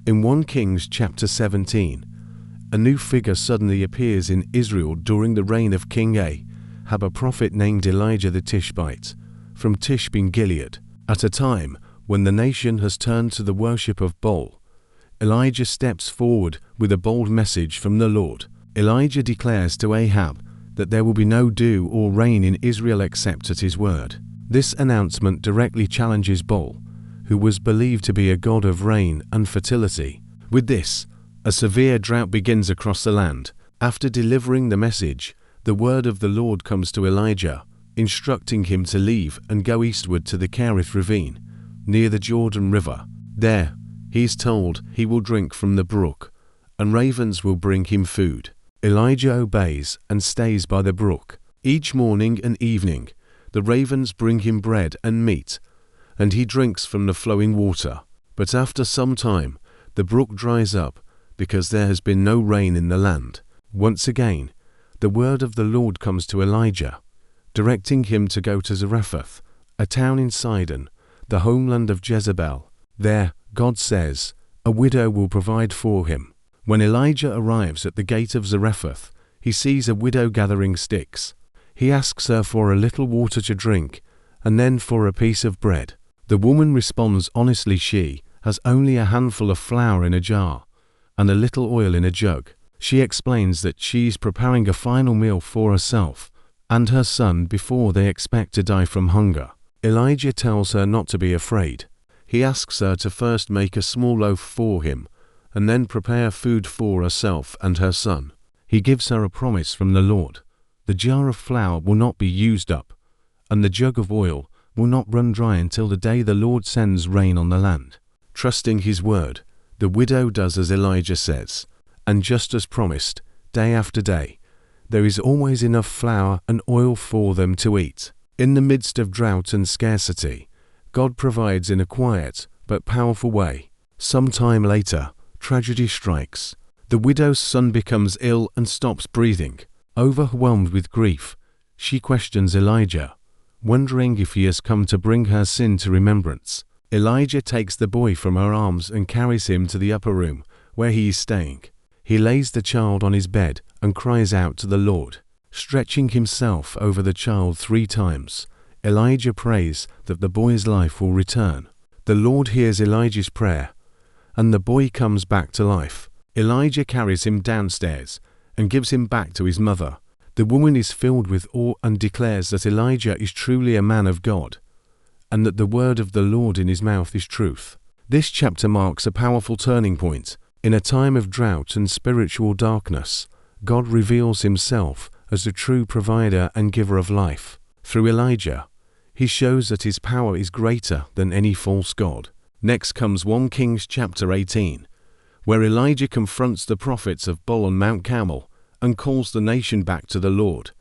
In 1 Kings chapter 17, a new figure suddenly appears in Israel during the reign of King Ahab, a prophet named Elijah the Tishbite, from Tishbe in Gilead. At a time when the nation has turned to the worship of Baal, Elijah steps forward with a bold message from the Lord. Elijah declares to Ahab that there will be no dew or rain in Israel except at his word. This announcement directly challenges Baal, who was believed to be a god of rain and fertility. With this, a severe drought begins across the land. After delivering the message, the word of the Lord comes to Elijah, instructing him to leave and go eastward to the Kerith ravine, near the Jordan River. There, he is told he will drink from the brook, and ravens will bring him food. Elijah obeys and stays by the brook. Each morning and evening, the ravens bring him bread and meat, and he drinks from the flowing water. But after some time, the brook dries up, because there has been no rain in the land. Once again, the word of the Lord comes to Elijah, directing him to go to Zarephath, a town in Sidon, the homeland of Jezebel. There, God says, a widow will provide for him. When Elijah arrives at the gate of Zarephath, he sees a widow gathering sticks. He asks her for a little water to drink, and then for a piece of bread. The woman responds honestly she has only a handful of flour in a jar and a little oil in a jug. She explains that she's preparing a final meal for herself and her son before they expect to die from hunger. Elijah tells her not to be afraid. He asks her to first make a small loaf for him and then prepare food for herself and her son. He gives her a promise from the Lord. The jar of flour will not be used up, and the jug of oil will not run dry until the day the Lord sends rain on the land. Trusting his word, the widow does as Elijah says, and just as promised, day after day, there is always enough flour and oil for them to eat. In the midst of drought and scarcity, God provides in a quiet but powerful way. Some time later, tragedy strikes. The widow's son becomes ill and stops breathing. Overwhelmed with grief, she questions Elijah, wondering if he has come to bring her sin to remembrance. Elijah takes the boy from her arms and carries him to the upper room where he is staying. He lays the child on his bed and cries out to the Lord. Stretching himself over the child 3 times, Elijah prays that the boy's life will return. The Lord hears Elijah's prayer, and the boy comes back to life. Elijah carries him downstairs and gives him back to his mother. The woman is filled with awe and declares that Elijah is truly a man of God, and that the word of the Lord in his mouth is truth. This chapter marks a powerful turning point. In a time of drought and spiritual darkness, God reveals himself as the true provider and giver of life. Through Elijah, he shows that his power is greater than any false god. Next comes 1 Kings chapter 18, where Elijah confronts the prophets of Baal on Mount Carmel and calls the nation back to the Lord.